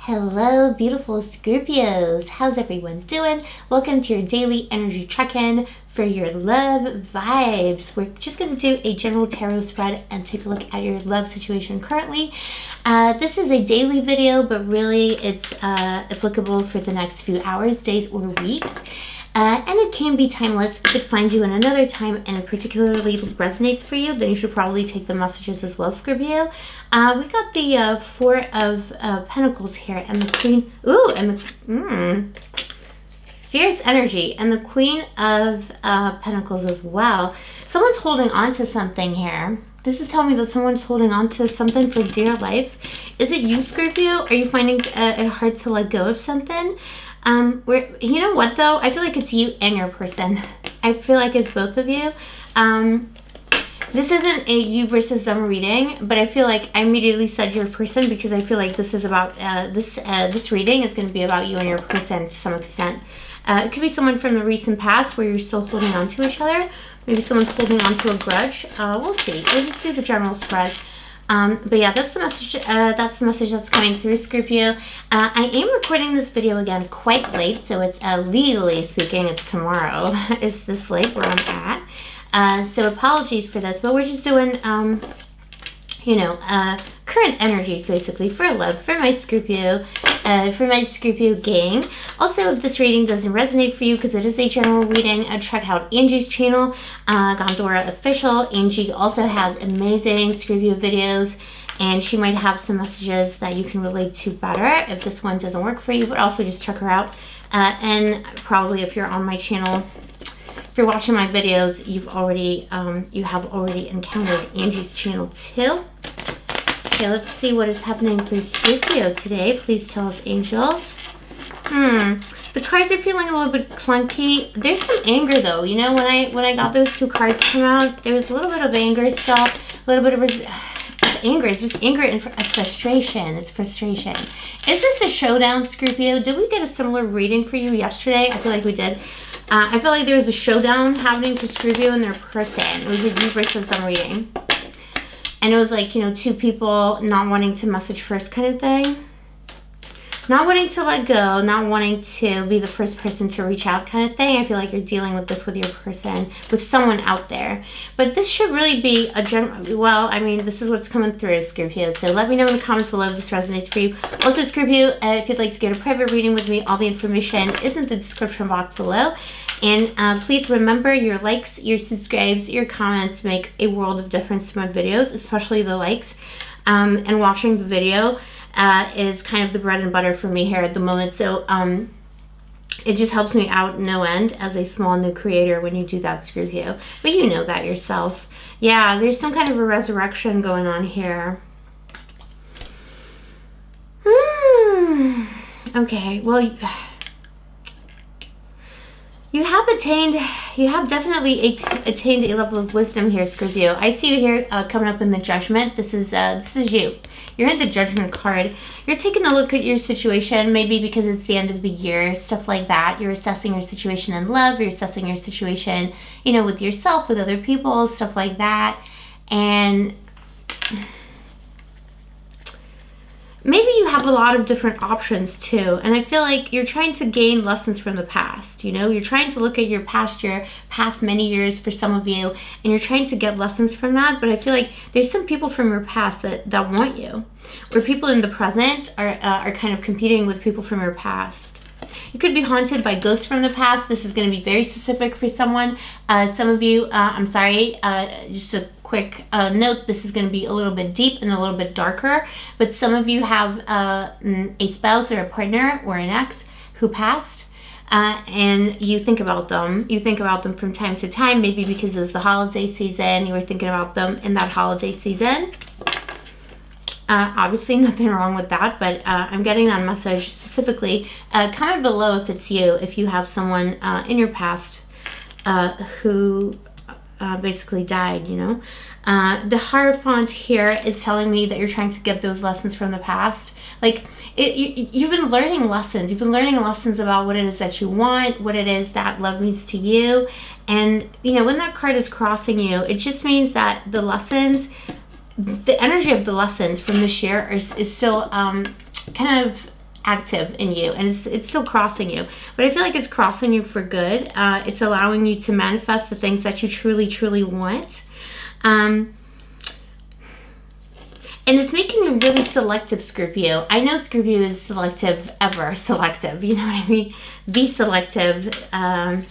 Hello, beautiful Scorpios. How's everyone doing? Welcome to your daily energy check-in for your love vibes. We're just going to do a general tarot spread and take a look at your love situation currently. This is a daily video, but really it's applicable for the next few hours, days, or weeks. And it can be timeless. If it finds you in another time and it particularly resonates for you, then you should probably take the messages as well, Scorpio. We got the Four of Pentacles here and the Queen. Ooh, and the fierce energy and the Queen of Pentacles as well. Someone's holding on to something here. This is telling me that someone's holding on to something for dear life. Is it you, Scorpio? Are you finding it hard to let go of something? You know what though? I feel like it's you and your person. I feel like it's both of you. This isn't a you versus them reading, but I feel like I immediately said your person because I feel like this is about, this reading is going to be about you and your person to some extent. It could be someone from the recent past where you're still holding on to each other. Maybe someone's holding on to a grudge. We'll see. We'll just do the general spread. But yeah, that's the message. That's the message that's coming through, Scorpio. I am recording this video again quite late, so it's legally speaking, it's tomorrow. It's this late where I'm at. So apologies for this, but we're just doing, current energies basically for love, for my Scorpio gang. Also, if this reading doesn't resonate for you, because it is a general reading, check out Angie's channel, Gondora Official. Angie also has amazing Scorpio videos, and she might have some messages that you can relate to better if this one doesn't work for you, but also just check her out. And probably if you're on my channel, if you're watching my videos, you have already encountered Angie's channel too. Okay, let's see what is happening for Scorpio today. Please tell us, angels. The cards are feeling a little bit clunky. There's some anger though. You know, when I got those two cards come out, there was a little bit of anger still, a little bit of anger. It's just anger and frustration. It's frustration. Is this a showdown, Scorpio? Did we get a similar reading for you yesterday? I feel like we did. I feel like there was a showdown happening for Scorpio and their person. It was a you versus them reading. And it was like, two people not wanting to message first kind of thing. Not wanting to let go, not wanting to be the first person to reach out kind of thing. I feel like you're dealing with this with your person, with someone out there. But this should really be a general, well, I mean, this is what's coming through, Scorpio. So let me know in the comments below if this resonates for you. Also, Scorpio, if you'd like to get a private reading with me, all the information is in the description box below. And please remember, your likes, your subscribes, your comments make a world of difference to my videos, especially the likes. And watching the video is kind of the bread and butter for me here at the moment. So it just helps me out no end as a small new creator when you do that, Scorpio. But you know that yourself. Yeah, there's some kind of a resurrection going on here. Okay, well, you have definitely attained a level of wisdom here, Scorpio. I see you here coming up in the judgment. This is you. You're in the judgment card. You're taking a look at your situation, maybe because it's the end of the year, stuff like that. You're assessing your situation in love. You're assessing your situation, with yourself, with other people, stuff like that. And maybe you have a lot of different options too. And I feel like you're trying to gain lessons from the past. You're trying to look at your past many years for some of you, and you're trying to get lessons from that. But I feel like there's some people from your past that want you, or people in the present are kind of competing with people from your past. You could be haunted by ghosts from the past. This is going to be very specific for someone. Some of you, I'm sorry, just a quick note, this is going to be a little bit deep and a little bit darker, but some of you have a spouse or a partner or an ex who passed, and you think about them. You think about them from time to time, maybe because it's the holiday season. You were thinking about them in that holiday season. Obviously nothing wrong with that, but I'm getting that message specifically. Comment below if it's you, if you have someone in your past who basically died, The Hierophant here is telling me that you're trying to get those lessons from the past. Like, you've been learning lessons. You've been learning lessons about what it is that you want, what it is that love means to you. And, when that card is crossing you, it just means that the lessons, the energy of the lessons from this year is still kind of active in you, and it's still crossing you, but I feel like it's crossing you for good. It's allowing you to manifest the things that you truly want. And it's making you really selective, Scorpio. I know Scorpio is selective, ever selective. You know what I mean? The selective, Mr.,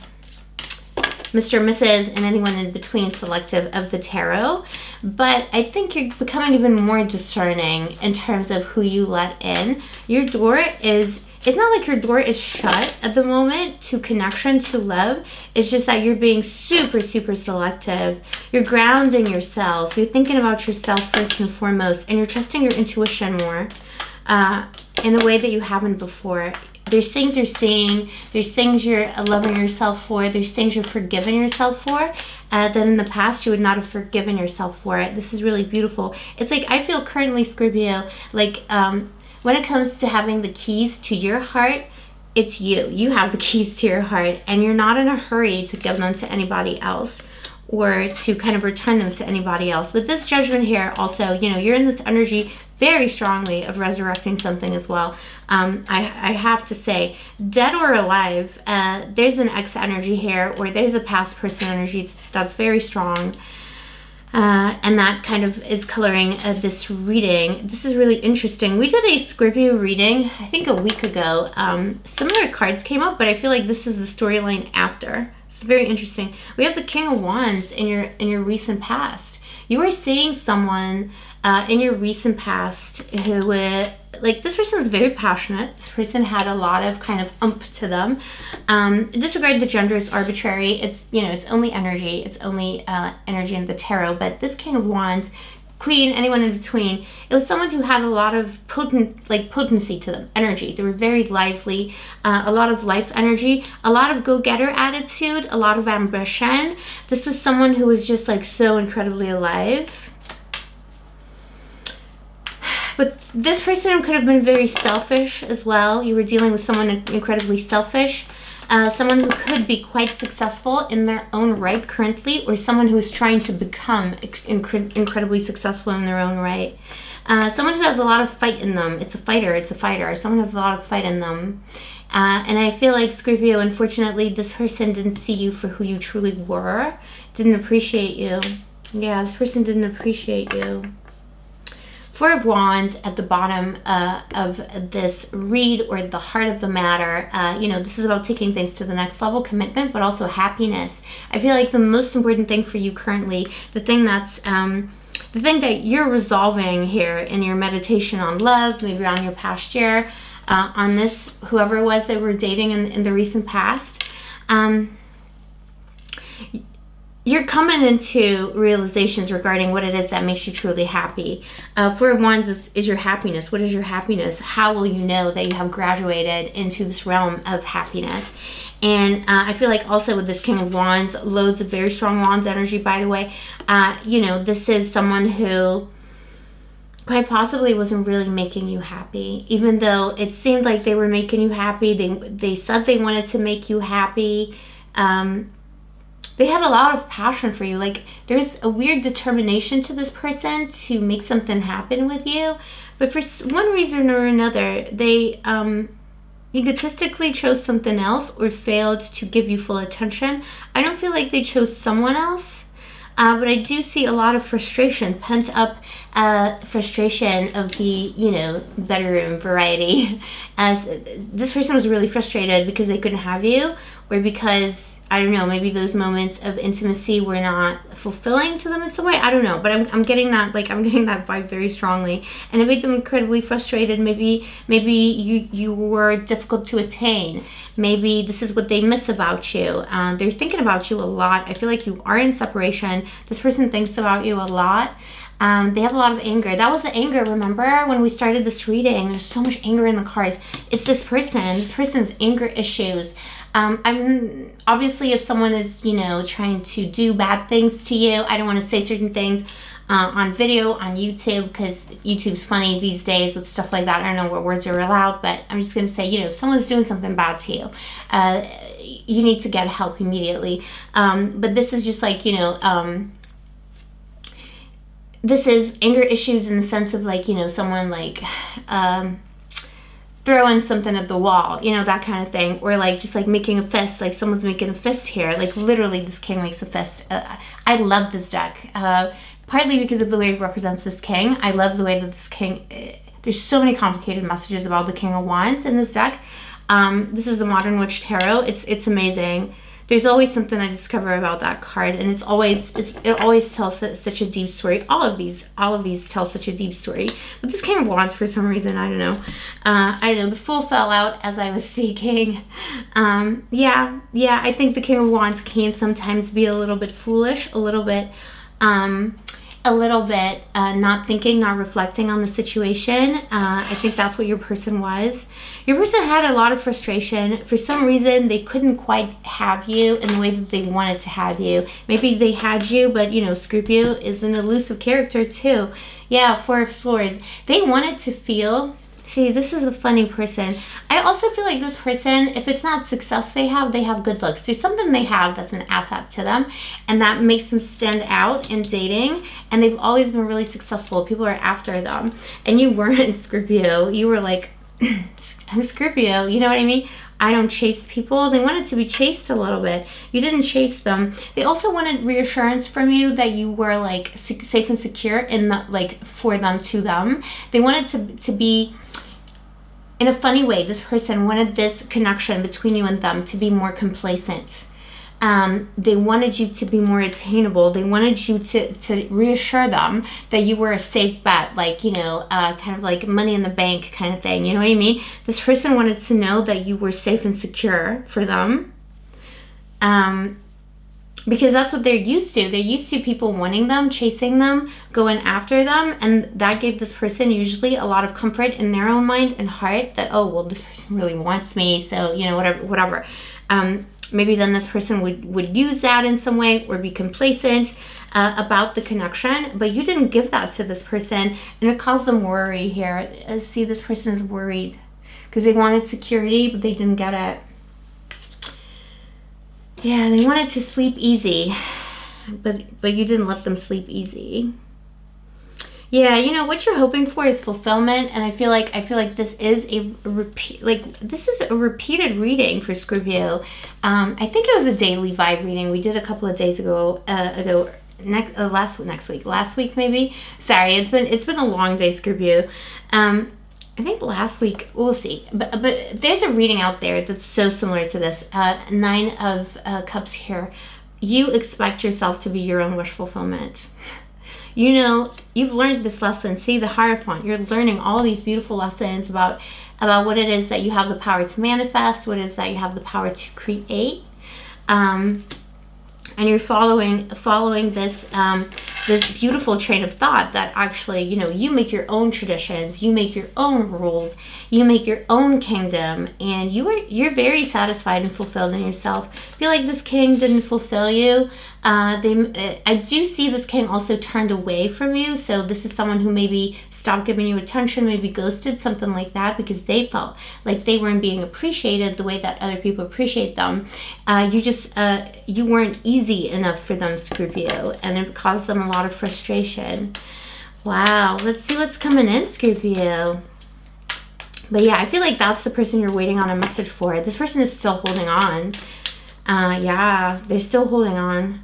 Mrs., and anyone in between selective of the tarot. But I think you're becoming even more discerning in terms of who you let in. Your door is... It's not like your door is shut at the moment to connection, to love. It's just that you're being super selective. You're grounding yourself. You're thinking about yourself first and foremost. And you're trusting your intuition more in a way that you haven't before. There's things you're seeing. There's things you're loving yourself for. There's things you're forgiving yourself for that in the past you would not have forgiven yourself for it. This is really beautiful. It's like I feel currently, Scorpio, like... when it comes to having the keys to your heart, it's you. You have the keys to your heart, and you're not in a hurry to give them to anybody else or to kind of return them to anybody else. But this judgment here also, you know, you're in this energy very strongly of resurrecting something as well. I have to say, dead or alive, there's an ex energy here, or there's a past person energy that's very strong. And that kind of is coloring this reading. This is really interesting. We did a Scorpio reading, I think a week ago. Similar cards came up, but I feel like this is the storyline after. It's very interesting. We have the King of Wands in your recent past. You are seeing someone in your recent past who like this person was very passionate. This person had a lot of kind of oomph to them. Disregard the gender is arbitrary. It's, you know, it's only energy. It's only energy in the tarot. But this King of Wands, Queen, anyone in between, it was someone who had a lot of potency to them, energy. They were very lively, a lot of life energy, a lot of go-getter attitude, a lot of ambition. This was someone who was just like so incredibly alive. But this person could have been very selfish as well. You were dealing with someone incredibly selfish. Someone who could be quite successful in their own right currently, or someone who is trying to become incredibly successful in their own right. Someone who has a lot of fight in them. It's a fighter. Someone who has a lot of fight in them. And I feel like, Scorpio, unfortunately, this person didn't see you for who you truly were. Didn't appreciate you. Yeah, this person didn't appreciate you. Four of Wands at the bottom of this read, or the heart of the matter. You know, this is about taking things to the next level, commitment, but also happiness. I feel like the most important thing for you currently, the thing that's the thing that you're resolving here in your meditation on love, maybe on your past year, on this, whoever it was that were dating in the recent past, you're coming into realizations regarding what it is that makes you truly happy. Four of Wands is your happiness. What is your happiness? How will you know that you have graduated into this realm of happiness? And I feel like also with this King of Wands, loads of very strong Wands energy, by the way. You know, this is someone who quite possibly wasn't really making you happy, even though it seemed like they were making you happy. They said they wanted to make you happy. They had a lot of passion for you. Like, there's a weird determination to this person to make something happen with you. But for one reason or another, they egotistically chose something else or failed to give you full attention. I don't feel like they chose someone else. But I do see a lot of frustration, pent up frustration of the, you know, bedroom variety. As this person was really frustrated because they couldn't have you, or because, I don't know, maybe those moments of intimacy were not fulfilling to them in some way. I don't know, but I'm getting that, like, I'm getting that vibe very strongly, and it made them incredibly frustrated. Maybe you were difficult to attain. Maybe this is what they miss about you. They're thinking about you a lot. I feel like you are in separation. This person thinks about you a lot. They have a lot of anger. That was the anger, remember, when we started this reading? There's so much anger in the cards. It's this person's anger issues. I'm obviously, if someone is, you know, trying to do bad things to you, I don't want to say certain things on video, on YouTube, because YouTube's funny these days with stuff like that. I don't know what words are allowed, but I'm just going to say, you know, if someone's doing something bad to you, you need to get help immediately. But this is just like, you know, this is anger issues in the sense of, like, you know, someone like, throwing something at the wall, you know, that kind of thing. Or like just like making a fist, like someone's making a fist here. Like literally this king makes a fist. I love this deck. Partly because of the way it represents this king. I love the way that this king, there's so many complicated messages about the King of Wands in this deck. This is the Modern Witch Tarot. It's amazing. There's always something I discover about that card, and it always tells such a deep story. All of these tell such a deep story. But this King of Wands, for some reason, I don't know. The Fool fell out as I was speaking. Yeah, I think the King of Wands can sometimes be a little bit foolish, a little bit not thinking, not reflecting on the situation. I think that's what your person was. Your person had a lot of frustration. For some reason, they couldn't quite have you in the way that they wanted to have you. Maybe they had you, but you know, Scorpio is an elusive character too. Yeah, Four of Swords. They wanted to feel... See, this is a funny person. I also feel like this person, if it's not success they have good looks. There's something they have that's an asset to them, and that makes them stand out in dating, and they've always been really successful. People are after them. And you weren't Scorpio. You were like, I'm Scorpio, you know what I mean? I don't chase people. They wanted to be chased a little bit. You didn't chase them. They also wanted reassurance from you that you were like safe and secure in the, like, for them, to them. They wanted to be... In a funny way, this person wanted this connection between you and them to be more complacent. They wanted you to be more attainable. They wanted you to reassure them that you were a safe bet, like, you know, kind of like money in the bank kind of thing. You know what I mean? This person wanted to know that you were safe and secure for them. Because that's what they're used to. They're used to people wanting them, chasing them, going after them. And that gave this person usually a lot of comfort in their own mind and heart that, oh, well, this person really wants me. So, you know, whatever. Maybe then this person would use that in some way or be complacent about the connection. But you didn't give that to this person. And it caused them worry here. See, this person is worried because they wanted security, but they didn't get it. Yeah, they wanted to sleep easy, but you didn't let them sleep easy. Yeah, you know what you're hoping for is fulfillment, and I feel like this is a repeated reading for Scorpio. I think it was a daily vibe reading we did a couple of days ago. Last week maybe. Sorry, it's been a long day, Scorpio. I think last week, we'll see. But there's a reading out there that's so similar to this. Nine of Cups here. You expect yourself to be your own wish fulfillment. You know, you've learned this lesson. See, the Hierophant. You're learning all these beautiful lessons about what it is that you have the power to manifest, what it is that you have the power to create. And you're following this this beautiful train of thought that actually, you know, you make your own traditions, you make your own rules, you make your own kingdom, and you're very satisfied and fulfilled in yourself. I feel like this king didn't fulfill you. I do see this king also turned away from you, so this is someone who maybe stopped giving you attention, maybe ghosted, something like that, because they felt like they weren't being appreciated the way that other people appreciate them. You weren't easy enough for them, Scorpio, and it caused them a lot of frustration. Wow, let's see what's coming in, Scorpio. But yeah, I feel like that's the person you're waiting on a message for. This person is still holding on. Yeah, they're still holding on.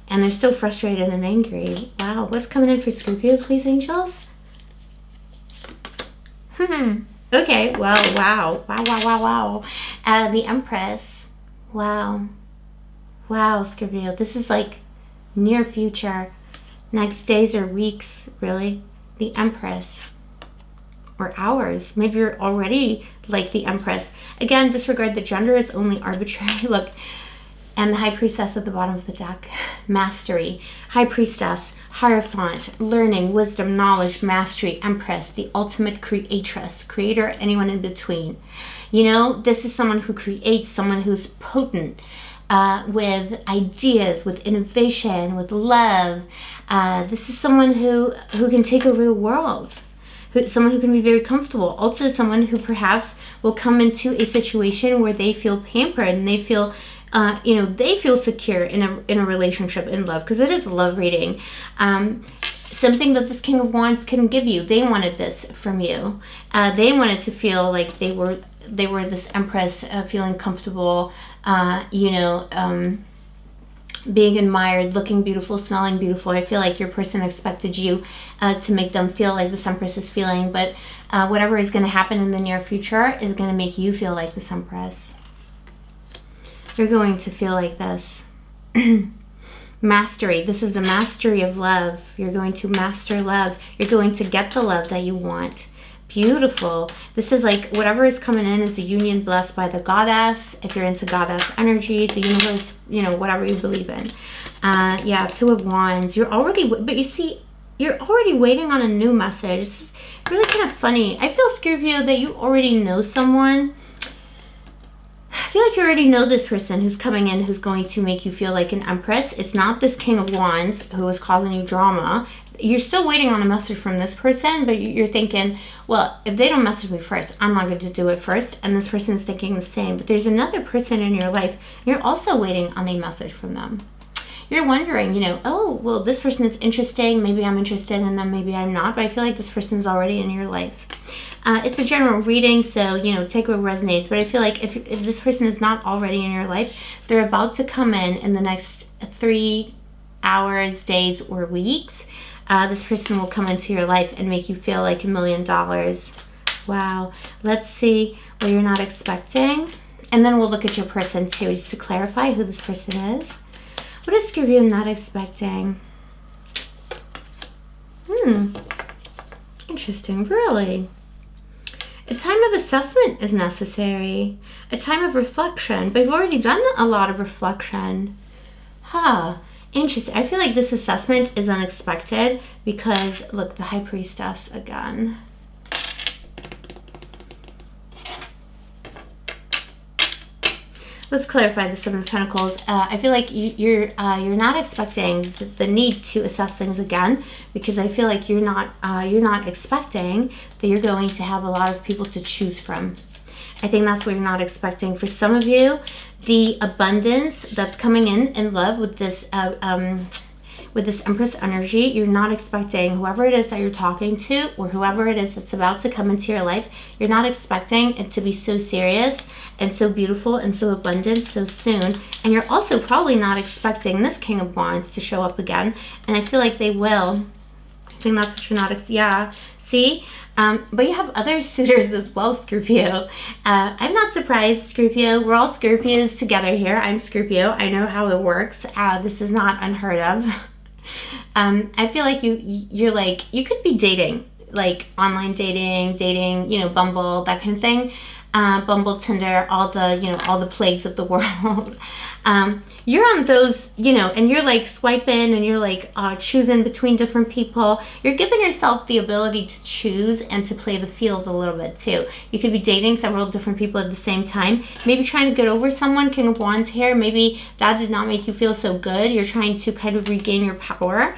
And they're still frustrated and angry. Wow, what's coming in for Scorpio, please, angels? Okay, well, wow. The Empress. Wow, Scorpio. This is like near future. Next days or weeks, really. The Empress. Or hours. Maybe you're already like the Empress. Again, disregard the gender. It's only arbitrary. Look. And the High Priestess at the bottom of the deck. Mastery. High Priestess. Hierophant. Learning. Wisdom. Knowledge. Mastery. Empress. The ultimate creatress. Creator. Anyone in between. You know, this is someone who creates. Someone who's potent. With ideas. With innovation. With love. This is someone who can take over the world. Someone who can be very comfortable. Also someone who perhaps will come into a situation where they feel pampered and they feel, they feel secure in a relationship, in love, because it is a love reading. something that this King of Wands can give you. They wanted this from you. They wanted to feel like they were this Empress, feeling comfortable, being admired, looking beautiful, smelling beautiful. I feel like your person expected you to make them feel like this Empress is feeling, but whatever is going to happen in the near future is going to make you feel like this Empress. You're going to feel like this. Mastery. This is the mastery of love. You're going to master love. You're going to get the love that you want. Beautiful. This is like whatever is coming in is a union blessed by the goddess. If you're into goddess energy, the universe, whatever you believe in. Yeah, Two of Wands. But you see, you're already waiting on a new message. It's really kind of funny. I feel, Scorpio, that you already know someone. I feel like you already know this person who's coming in, who's going to make you feel like an Empress. It's not this King of Wands who is causing you drama. You're still waiting on a message from this person, but you're thinking, well, if they don't message me first, I'm not going to do it first. And this person is thinking the same. But there's another person in your life. You're also waiting on a message from them. You're wondering, oh, well, this person is interesting. Maybe I'm interested in them. Maybe I'm not. But I feel like this person is already in your life. It's a general reading, so, take what resonates. But I feel like if this person is not already in your life, they're about to come in the next 3 hours, days, or weeks. This person will come into your life and make you feel like $1 million. Wow. Let's see what you're not expecting. And then we'll look at your person, too, just to clarify who this person is. What is Scorpio not expecting? Interesting. Really? A time of assessment is necessary. A time of reflection. But you've already done a lot of reflection. Interesting. I feel like this assessment is unexpected because, look, the High Priestess again. Let's clarify the Seven of Pentacles. I feel like you're not expecting the need to assess things again, because I feel like you're not expecting that you're going to have a lot of people to choose from. I think that's what you're not expecting. For some of you, the abundance that's coming in love with this Empress energy, you're not expecting whoever it is that you're talking to, or whoever it is that's about to come into your life, you're not expecting it to be so serious and so beautiful and so abundant so soon. And you're also probably not expecting this King of Wands to show up again. And I feel like they will. I think that's what you're not, yeah. See? But you have other suitors as well, Scorpio. I'm not surprised, Scorpio. We're all Scorpios together here. I'm Scorpio. I know how it works. This is not unheard of. I feel like you're like, you could be dating, like online dating, Bumble, that kind of thing. Bumble, Tinder, all the plagues of the world. You're on those, and you're like swiping and you're like choosing between different people. You're giving yourself the ability to choose and to play the field a little bit too. You could be dating several different people at the same time. Maybe trying to get over someone, King of Wands here. Maybe that did not make you feel so good. You're trying to kind of regain your power.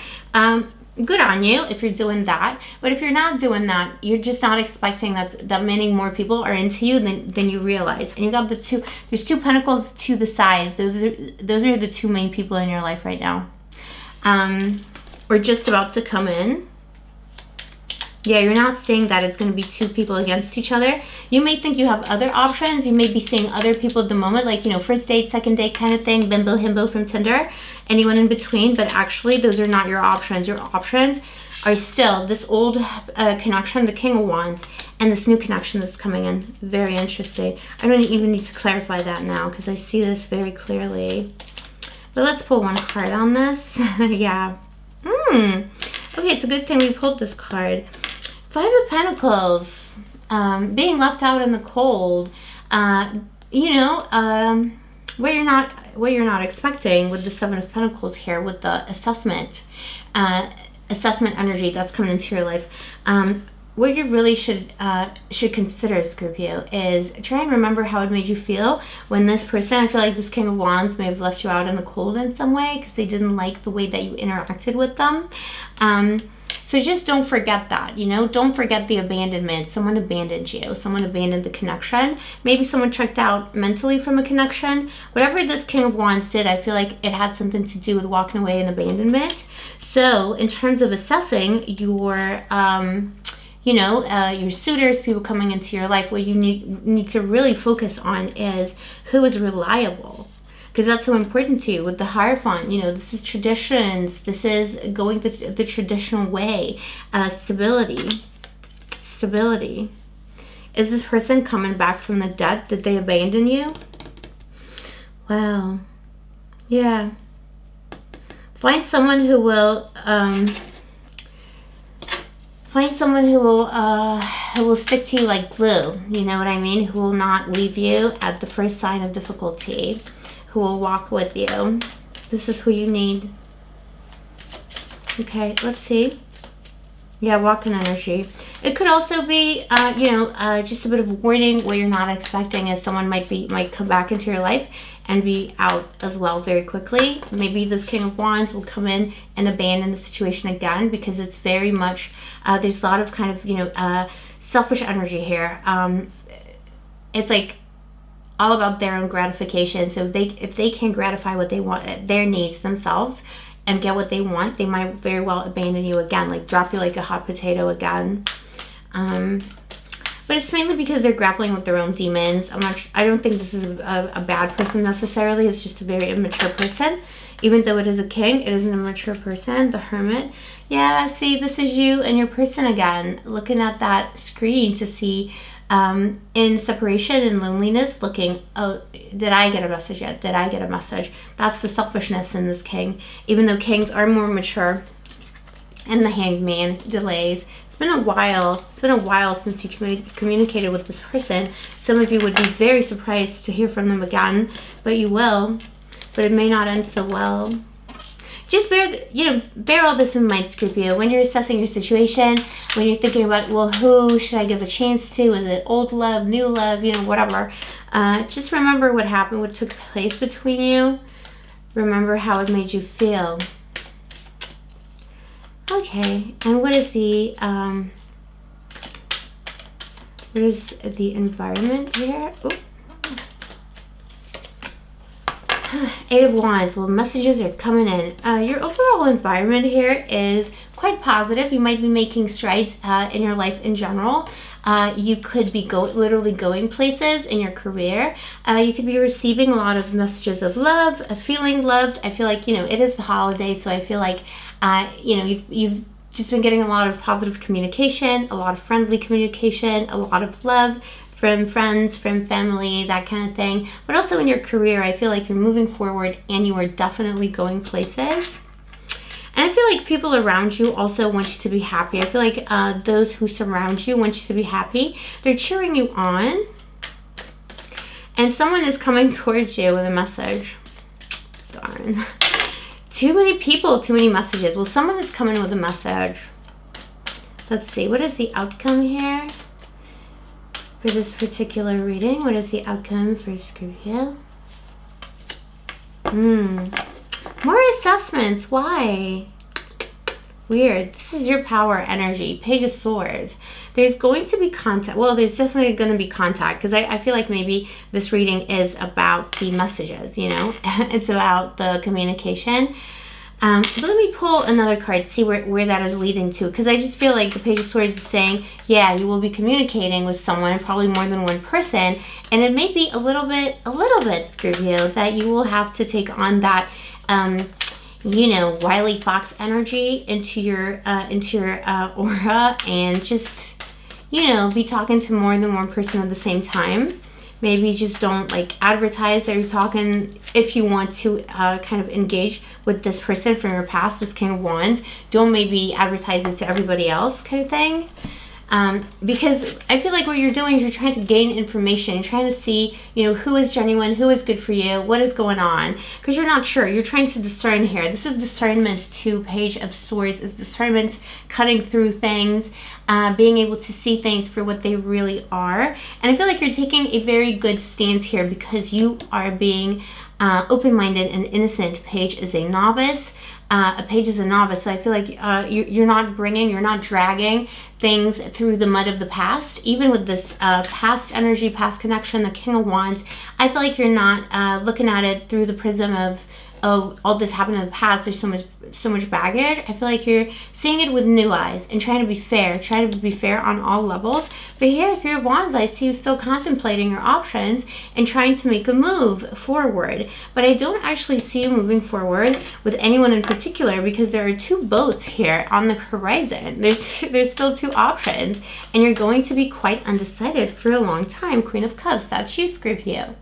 Good on you if you're doing that. But if you're not doing that, you're just not expecting that many more people are into you than you realize. And you got there's 2 pentacles to the side. Those are the 2 main people in your life right now. Or just about to come in. Yeah, you're not saying that it's going to be 2 people against each other. You may think you have other options. You may be seeing other people at the moment, like, first date, second date kind of thing, bimbo, himbo from Tinder, anyone in between. But actually, those are not your options. Your options are still this old connection, the King of Wands, and this new connection that's coming in. Very interesting. I don't even need to clarify that now because I see this very clearly. But let's pull one card on this. Yeah. Okay, it's a good thing we pulled this card. 5 of Pentacles, being left out in the cold, what you're not expecting with the 7 of Pentacles here, with the assessment energy that's coming into your life. What you really should consider, Scorpio, is try and remember how it made you feel when this person, I feel like this King of Wands may have left you out in the cold in some way because they didn't like the way that you interacted with them. So just don't forget that, you know, don't forget the abandonment. Someone abandoned you, someone abandoned the connection. Maybe someone checked out mentally from a connection. Whatever this King of Wands did, I feel like it had something to do with walking away and abandonment. So in terms of assessing your, your suitors, people coming into your life, what you need to really focus on is who is reliable. Because that's so important to you with the Hierophant. You know, this is traditions. This is going the traditional way. Stability. Stability. Is this person coming back from the dead? Did they abandon you? Wow. Yeah. Find someone who will... Find someone who will stick to you like glue. You know what I mean? Who will not leave you at the first sign of difficulty. Who will walk with you. This is who you need. Okay, let's see. Yeah, walking energy. It could also be, just a bit of warning. What you're not expecting is someone might come back into your life and be out as well very quickly. Maybe this King of Wands will come in and abandon the situation again, because it's very much, there's a lot of kind of, selfish energy here. It's like, all about their own gratification. So if they can gratify what they want, their needs themselves, and get what they want, they might very well abandon you again, like drop you like a hot potato again. But it's mainly because they're grappling with their own demons. I don't think this is a bad person necessarily. It's just a very immature person. Even though it is a king, it is an immature person. The Hermit. Yeah, see, this is you and your person again, looking at that screen to see in separation and loneliness, looking, oh, did I get a message yet? Did I get a message? That's the selfishness in this king. Even though kings are more mature. And the Hanged Man, delays. It's been a while. It's been a while since you communicated with this person. Some of you would be very surprised to hear from them again, but you will. But it may not end so well. Just bear all this in mind, Scorpio, when you're assessing your situation, when you're thinking about, well, who should I give a chance to? Is it old love, new love, whatever. Just remember what happened, what took place between you. Remember how it made you feel. Okay, and what is the environment here? Ooh. Eight of Wands. Well, messages are coming in. Your overall environment here is quite positive. You might be making strides in your life in general. You could be literally going places in your career. You could be receiving a lot of messages of love, of feeling loved. I feel like, it is the holiday, so I feel like, you've just been getting a lot of positive communication, a lot of friendly communication, a lot of love from friends, from family, that kind of thing. But also in your career, I feel like you're moving forward and you are definitely going places. And I feel like people around you also want you to be happy. I feel like those who surround you want you to be happy. They're cheering you on. And someone is coming towards you with a message. Darn. Too many people, too many messages. Well, someone is coming with a message. Let's see. What is the outcome here? For this particular reading, what is the outcome for Scorpio? More assessments. Why? Weird. This is your power energy. Page of Swords. There's going to be contact. Well, there's definitely going to be contact, because I feel like maybe this reading is about the messages, It's about the communication. But let me pull another card, see where that is leading to, because I just feel like the Page of Swords is saying, yeah, you will be communicating with someone, probably more than one person, and it may be a little bit, Scorpio, that you will have to take on that, Wily Fox energy into your aura, and just, be talking to more than one person at the same time. Maybe just don't advertise that you're talking. If you want to kind of engage with this person from your past, this King of Wands, don't maybe advertise it to everybody else kind of thing. Because I feel like what you're doing is you're trying to gain information. You're trying to see, who is genuine, who is good for you, what is going on. Because you're not sure. You're trying to discern here. This is discernment too. Page of Swords is discernment, cutting through things, being able to see things for what they really are. And I feel like you're taking a very good stance here, because you are being open-minded and innocent. Page is a novice. a page is a novice. So I feel like you're not dragging things through the mud of the past. Even with this past energy, past connection, the King of Wands, I feel like you're not looking at it through the prism of, oh, all this happened in the past, there's so much baggage. I feel like you're seeing it with new eyes and trying to be fair on all levels. But here, Three of Wands, I see you still contemplating your options and trying to make a move forward. But I don't actually see you moving forward with anyone in particular, because there are two boats here on the horizon. There's still two options, and you're going to be quite undecided for a long time. Queen of Cups, that's you, Scorpio.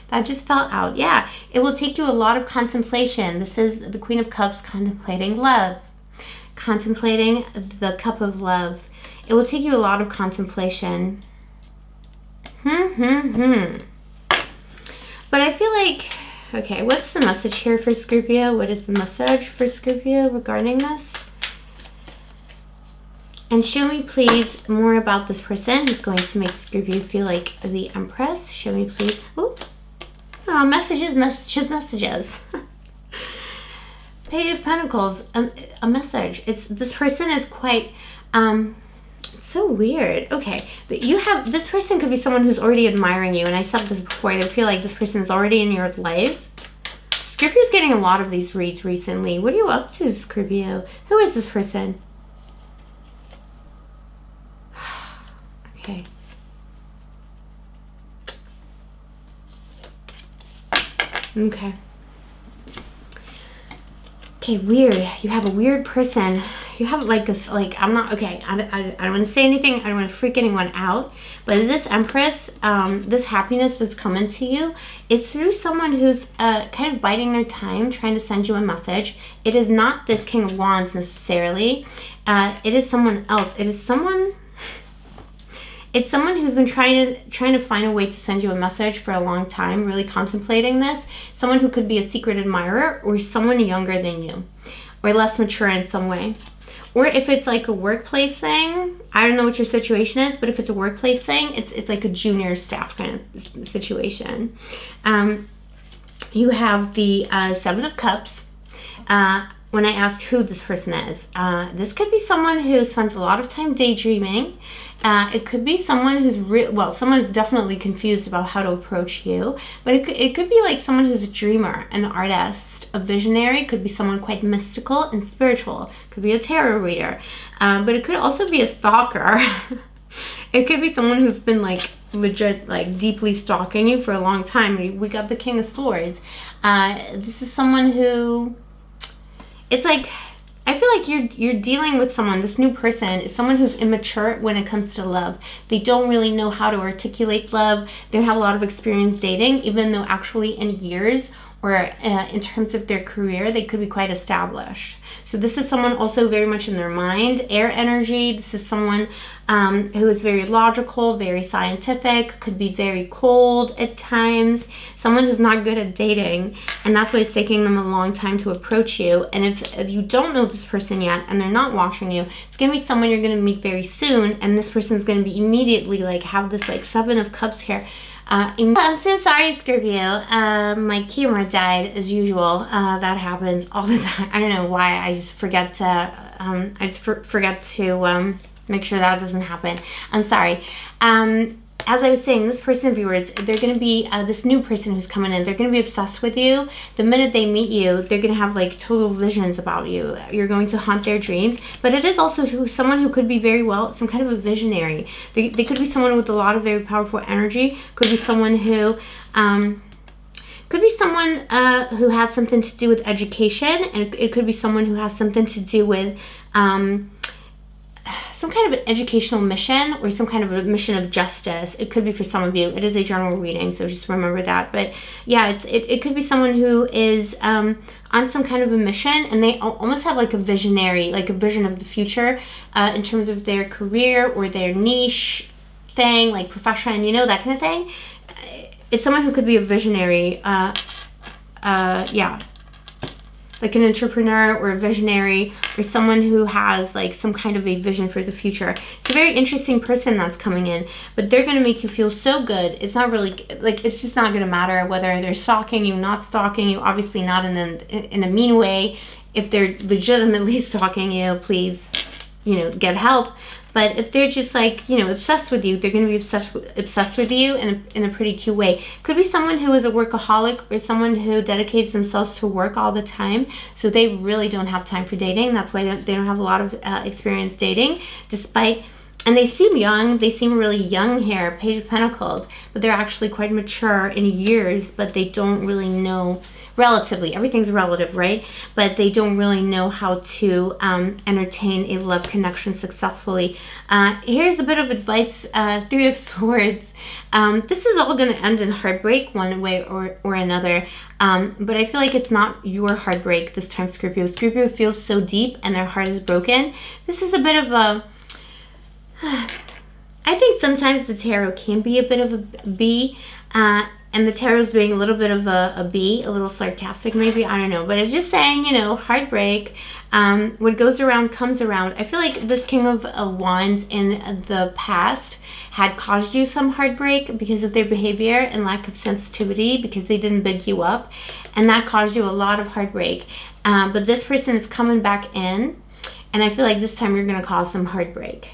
That just fell out. Yeah, it will take you a lot of contemplation. This is the Queen of Cups contemplating love, contemplating the cup of love. It will take you a lot of contemplation. But I feel like, okay, what's the message here for Scorpio? What is the message for Scorpio regarding this? And show me, please, more about this person who's going to make Scorpio feel like the Empress. Show me, please. Ooh. Oh, messages. Page of Pentacles, a message. This person is quite, it's so weird. Okay, this person could be someone who's already admiring you, and I said this before, I feel like this person is already in your life. Scorpio's getting a lot of these reads recently. What are you up to, Scorpio? Who is this person? Okay. Okay, weird. You have a weird person. You have like this, like, I'm not, okay, I don't want to say anything. I don't want to freak anyone out. But this Empress, this happiness that's coming to you is through someone who's kind of biding their time, trying to send you a message. It is not this King of Wands necessarily. It is someone else. It's someone who's been trying to find a way to send you a message for a long time, really contemplating this. Someone who could be a secret admirer, or someone younger than you, or less mature in some way. Or if it's like a workplace thing, I don't know what your situation is, but if it's a workplace thing, it's like a junior staff kind of situation. You have the Seven of Cups. When I asked who this person is, this could be someone who spends a lot of time daydreaming. It could be someone who's someone who's definitely confused about how to approach you. But it could be like someone who's a dreamer, an artist, a visionary. It could be someone quite mystical and spiritual. It could be a tarot reader. But it could also be a stalker. It could be someone who's been like legit, like deeply stalking you for a long time. We got the King of Swords. This is someone who, it's like, I feel like you're dealing with someone, this new person is someone who's immature when it comes to love. They don't really know how to articulate love. They don't have a lot of experience dating, even though actually in years or in terms of their career, they could be quite established. So this is someone also very much in their mind, air energy. This is someone who is very logical, very scientific, could be very cold at times, someone who's not good at dating, and that's why it's taking them a long time to approach you. And if you don't know this person yet and they're not watching you, it's going to be someone you're going to meet very soon, and this person is going to be immediately like have this like Seven of Cups here. I'm so sorry, Scorpio. My camera died as usual. That happens all the time. I don't know why. I just forget to forget to make sure that doesn't happen. I'm sorry. As I was saying, this person of yours, they're going to be this new person who's coming in. They're going to be obsessed with you. The minute they meet you, they're going to have like total visions about you. You're going to haunt their dreams. But it is also someone who could be very well, some kind of a visionary. They could be someone with a lot of very powerful energy. Could be someone who who has something to do with education, and it could be someone who has something to do with some kind of an educational mission, or some kind of a mission of justice. It could be for some of you. It is a general reading, so just remember that. But yeah, it could be someone who is on some kind of a mission, and they almost have like a visionary, like a vision of the future in terms of their career or their niche thing, like profession, you know, that kind of thing. It's someone who could be a visionary, yeah, like an entrepreneur or a visionary, or someone who has like some kind of a vision for the future. It's a very interesting person that's coming in, but they're going to make you feel so good. It's not really like, it's just not going to matter whether they're stalking you, not stalking you, obviously not in a mean way. if they're legitimately stalking you, please, get help. But if they're just like, obsessed with you, they're going to be obsessed with you in a pretty cute way. Could be someone who is a workaholic or someone who dedicates themselves to work all the time. So they really don't have time for dating. That's why they don't have a lot of experience dating, and they seem young. They seem really young here, Page of Pentacles, but they're actually quite mature in years, but they don't really know, relatively, everything's relative, right? But they don't really know how to entertain a love connection successfully. Here's a bit of advice, Three of Swords. This is all going to end in heartbreak one way or another, but I feel like it's not your heartbreak this time, Scorpio. Scorpio feels so deep and their heart is broken. This is a bit of a... I think sometimes the tarot can be a bit of a B, and the tarot's being a little bit of a B, a little sarcastic maybe, I don't know. But it's just saying, heartbreak, what goes around comes around. I feel like this King of Wands in the past had caused you some heartbreak because of their behavior and lack of sensitivity, because they didn't big you up, and that caused you a lot of heartbreak. But this person is coming back in, and I feel like this time you're going to cause them heartbreak.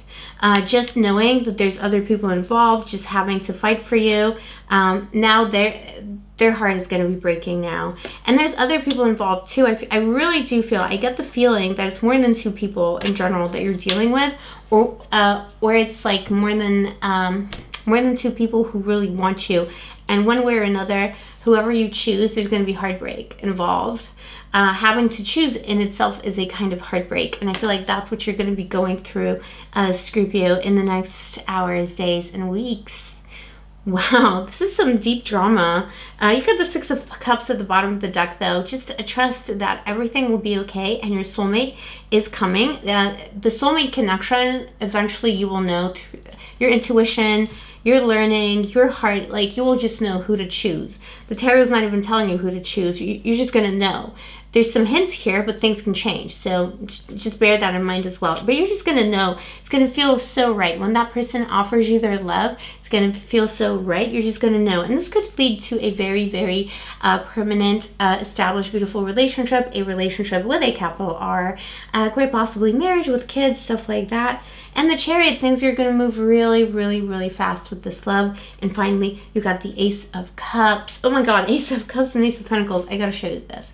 Just knowing that there's other people involved, just having to fight for you. Now their heart is going to be breaking now. And there's other people involved too. I really do feel, I get the feeling that it's more than two people in general that you're dealing with, or it's like more than two people who really want you. And one way or another, whoever you choose, there's going to be heartbreak involved. Having to choose in itself is a kind of heartbreak, and I feel like that's what you're going to be going through, Scorpio, in the next hours, days, and weeks. Wow, this is some deep drama. You got the Six of Cups at the bottom of the deck, though. Just trust that everything will be okay, and your soulmate is coming. The soulmate connection, eventually you will know through your intuition, your learning, your heart. Like, you will just know who to choose. The tarot is not even telling you who to choose. You're just going to know. There's some hints here, but things can change. So just bear that in mind as well. But you're just going to know. It's going to feel so right. When that person offers you their love, it's going to feel so right. You're just going to know. And this could lead to a very, very permanent, established, beautiful relationship. A relationship with a capital R. Quite possibly marriage with kids, stuff like that. And the Chariot, things are going to move really, really, really fast with this love. And finally, you got the Ace of Cups. Oh my God, Ace of Cups and Ace of Pentacles. I got to show you this.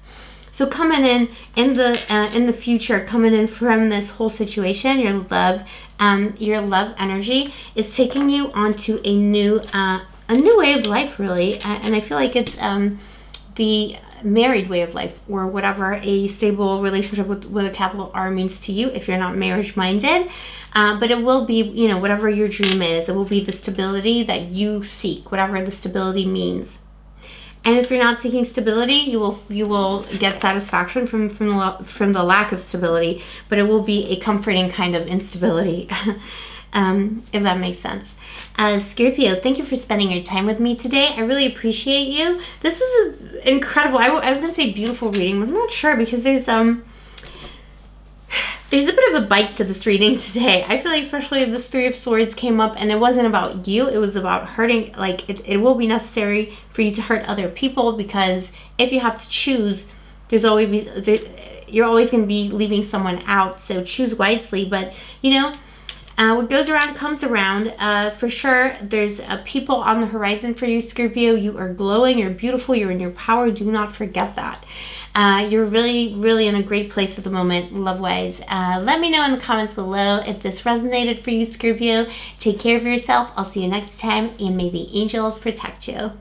So coming in the future, coming in from this whole situation, your love energy is taking you onto a new way of life, really. And I feel like it's the married way of life, or whatever a stable relationship with a capital R means to you if you're not marriage minded. But it will be, whatever your dream is. It will be the stability that you seek, whatever the stability means. And if you're not seeking stability, you will get satisfaction from the lack of stability, but it will be a comforting kind of instability, if that makes sense. Scorpio, thank you for spending your time with me today. I really appreciate you. This is an incredible, I was going to say beautiful reading, but I'm not sure, because there's a bit of a bite to this reading today. I feel like especially this Three of Swords came up, and it wasn't about you. It was about hurting. Like, it will be necessary for you to hurt other people, because if you have to choose, you're always going to be leaving someone out. So choose wisely. But, what goes around comes around. For sure, there's people on the horizon for you, Scorpio. You are glowing. You're beautiful. You're in your power. Do not forget that. You're really, really in a great place at the moment, love-wise. Let me know in the comments below if this resonated for you, Scorpio. Take care of yourself. I'll see you next time, and may the angels protect you.